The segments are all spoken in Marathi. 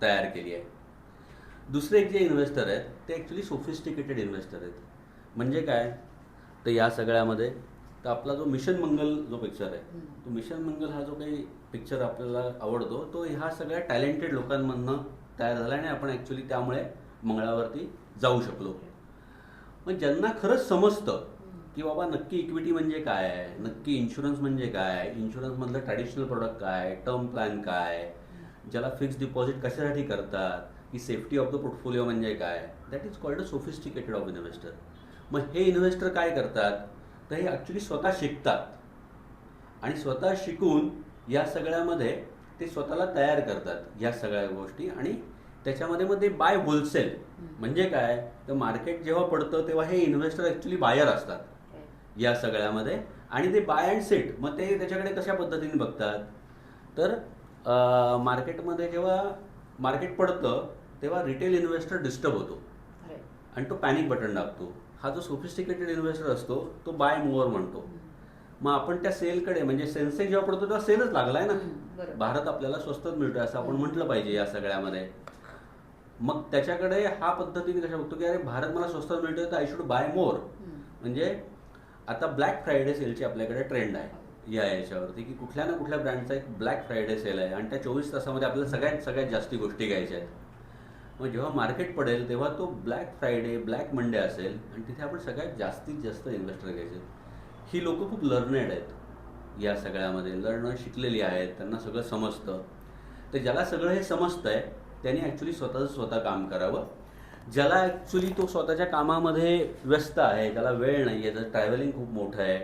तयार केली आहे. दुसरे एक जे इन्व्हेस्टर आहेत ते ॲक्च्युली सोफिस्टिकेटेड इन्व्हेस्टर आहेत. म्हणजे काय, तर या सगळ्यामध्ये तर आपला जो मिशन मंगल जो पिक्चर आहे, तो मिशन मंगल हा जो काही पिक्चर आपल्याला आवडतो तो ह्या सगळ्या टॅलेंटेड लोकांमधनं तयार झाला आणि आपण ॲक्च्युली त्यामुळे मंगळावरती जाऊ शकलो. मग ज्यांना खरंच समजतं की बाबा नक्की इक्विटी म्हणजे काय आहे, नक्की इन्शुरन्स म्हणजे काय, इन्शुरन्समधलं ट्रॅडिशनल प्रोडक्ट काय, टर्म प्लॅन काय, ज्याला फिक्स डिपॉझिट कशासाठी करतात, की सेफ्टी ऑफ द पोर्टफोलिओ म्हणजे काय, that is called a sophisticated of investor. मग हे इन्व्हेस्टर काय करतात, तर हे ॲक्च्युली स्वतः शिकतात आणि स्वतः शिकून या सगळ्यामध्ये ते स्वतःला तयार करतात या सगळ्या गोष्टी. आणि त्याच्यामध्ये मग ते बाय होलसेल म्हणजे काय, तर मार्केट जेव्हा पडतं तेव्हा हे इन्व्हेस्टर ॲक्च्युली बायर असतात या सगळ्यामध्ये. आणि ते बाय अँड सेट, मग ते त्याच्याकडे कशा पद्धतीने बघतात, तर मार्केटमध्ये जेव्हा मार्केट पडतं तेव्हा रिटेल इन्व्हेस्टर डिस्टर्ब होतो आणि तो पॅनिक बटन दाबतो. हा जो सोफिस्टिकेटेड इन्व्हेस्टर असतो तो बाय मोअर म्हणतो. मग आपण त्या सेलकडे, म्हणजे सेन्सेक्स जेव्हा पडतो तेव्हा सेलच लागलाय ना, भारत आपल्याला स्वस्तात मिळतोय असं आपण म्हटलं पाहिजे या सगळ्यामध्ये. मग त्याच्याकडे हा पद्धतीने कशा बघतो की अरे भारत मला स्वस्तात मिळतोय तर आय शुड बाय मोर. म्हणजे आता ब्लॅक फ्रायडे सेलची आपल्याकडे ट्रेंड आहे या याच्यावरती, की कुठल्या ना कुठल्या ब्रँडचा एक ब्लॅक फ्रायडे सेल आहे आणि त्या 24 तासामध्ये आपल्याला सगळ्यात जास्ती गोष्टी घ्यायच्या आहेत. मग जेव्हा मार्केट पडेल तेव्हा तो ब्लॅक फ्रायडे, ब्लॅक मंडे असेल आणि तिथे आपण सगळ्यात जास्तीत जास्त इन्व्हेस्टर घ्यायचे. ही लोकं खूप लर्नेड आहेत या सगळ्यामध्ये, शिकलेली आहेत, त्यांना सगळं समजतं. तर ज्याला सगळं हे समजतं आहे त्यांनी ॲक्च्युली स्वतःचं स्वतः काम करावं. ज्याला ॲक्च्युली तो स्वतःच्या कामामध्ये व्यस्त आहे, त्याला वेळ नाही आहे, जर ट्रॅव्हलिंग खूप मोठं आहे,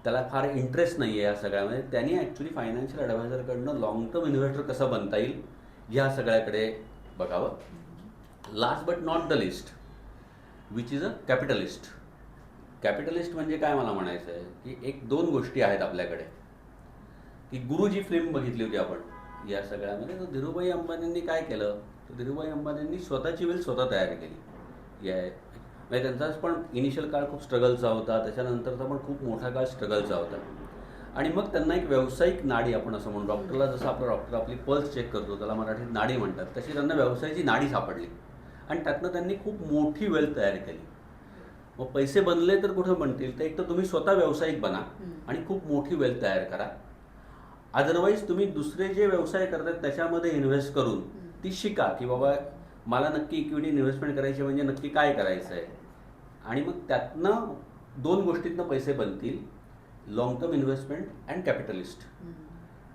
त्याला फार इंटरेस्ट नाही आहे या सगळ्यामध्ये, त्यांनी ॲक्च्युली फायनान्शियल ॲडवायझरकडनं लॉंग टर्म इन्व्हेस्टर कसा बनता येईल ह्या सगळ्याकडे बघावं. Last but not the least, which is a capitalist. Capitalist म्हणजे काय मला म्हणायचं आहे, की एक दोन गोष्टी आहेत आपल्याकडे. की गुरुजी फिल्म बघितली होती आपण या सगळ्यामध्ये, तर धीरूभाई अंबानींनी काय केलं, तर धीरूभाई अंबानींनी स्वतःची वेल स्वतः तयार केली. या म्हणजे त्यांचाच पण इनिशियल काळ खूप स्ट्रगलचा होता, त्याच्यानंतरचा पण खूप मोठा काळ स्ट्रगलचा होता. आणि मग त्यांना एक व्यावसायिक नाडी, आपण असं म्हणू, डॉक्टरला जसं आपला डॉक्टर आपली पल्स चेक करतो त्याला मराठीत नाडी म्हणतात, तशी त्यांना व्यवसायाची नाडी सापडली आणि त्यातनं त्यांनी खूप मोठी वेल्थ तयार केली. मग पैसे बनले तर कुठं बनतील, तर एक तर तुम्ही स्वतः व्यावसायिक बना आणि खूप मोठी वेल्थ तयार करा. अदरवाईज तुम्ही दुसरे जे व्यवसाय करतात त्याच्यामध्ये इन्व्हेस्ट करून ती शिका, की बाबा मला नक्की इक्विटी इन्व्हेस्टमेंट करायची म्हणजे नक्की काय करायचं आहे. आणि मग त्यातनं दोन गोष्टीतनं पैसे बनतील, long term investment and capitalist.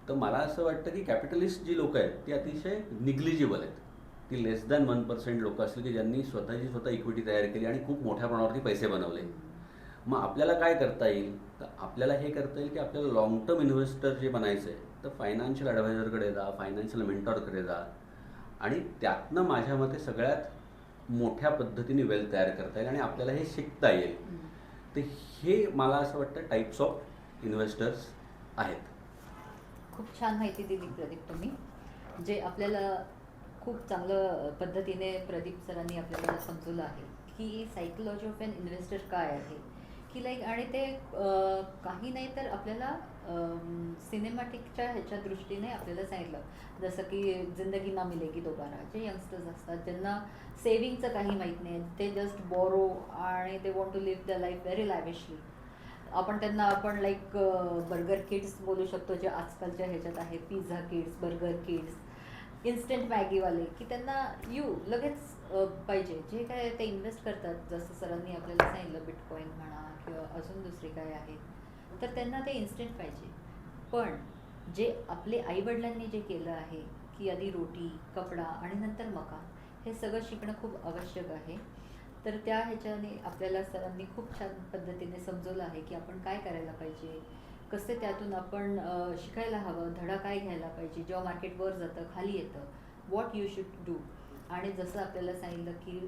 तर मला असं वाटतं की कॅपिटलिस्ट जी लोक आहेत ती अतिशय निग्लिजिबल आहेत. ती लेस दॅन 1% लोक असतील की ज्यांनी स्वतः इक्विटी तयार केली आणि खूप मोठ्या प्रमाणावरती पैसे बनवले. मग आपल्याला काय करता येईल, तर आपल्याला हे करता येईल की आपल्याला लॉंग टर्म इन्व्हेस्टर जे बनायचं आहे तर फायनान्शियल ॲडवायझरकडे जा, फायनान्शियल मेंटॉरकडे जा आणि त्यातनं माझ्या मते सगळ्यात मोठ्या पद्धतीने वेल्थ तयार करता येईल आणि आपल्याला हे शिकता येईल. तर हे मला असं वाटतं टाईप्स ऑफ इन्व्हेस्टर्स आहेत. खूप छान माहिती दिली प्रदीप तुम्ही, जे आपल्याला खूप चांगलं पद्धतीने प्रदीप सरांनी आपल्याला समजवलं आहे की सायकोलॉजी ऑफ एन इन्व्हेस्टर काय आहे, की लाईक. आणि ते काही नाही तर आपल्याला सिनेमॅटिकच्या ह्याच्या दृष्टीने आपल्याला सांगितलं, जसं की जिंदगी ना मिलेगी दोबारा. जे यंगस्टर्स असतात ज्यांना सेविंगचं काही माहीत नाही, ते जस्ट बोरो आणि ते want to live the life very lavishly. आपण लाईक बर्गर किड्स बोलू शकतो, जे आजकालच्या ह्याच्यात आहे, pizza kids, burger kids, instant मॅगीवाले, की त्यांना लगेच पाहिजे. जे काय ते इन्व्हेस्ट करतात, जसं सरांनी आपल्याला सांगितलं, बिटकॉईन म्हणा किंवा अजून दुसरे काय आहेत, तर त्यांना ते इन्स्टंट पाहिजे. पण जे आपले आईवडिलांनी जे केलं आहे, की आधी रोटी, कपडा आणि नंतर मकान, हे सगळं शिकणं खूप आवश्यक आहे. तर त्या ह्याच्याने आपल्याला सरांनी खूप छान पद्धतीने समजवलं आहे की आपण काय करायला पाहिजे, कसे त्यातून आपण शिकायला हवं, धडा काय घ्यायला पाहिजे जेव्हा मार्केट वर जातं, खाली येतं, व्हॉट यू शुड डू. आणि जसं आपल्याला सांगितलं की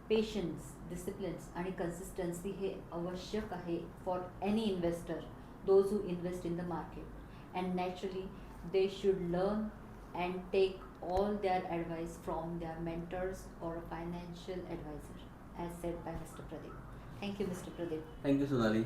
पेशन्स, डिसिप्लिन्स आणि कन्सिस्टन्सी हे आवश्यक आहे for any investor, those who invest in the market. And naturally they should learn and take all their advice from their mentors or a financial advisor, as said by Mr. Pradeep. Thank you, Mr. Pradeep. Thank you Sonali.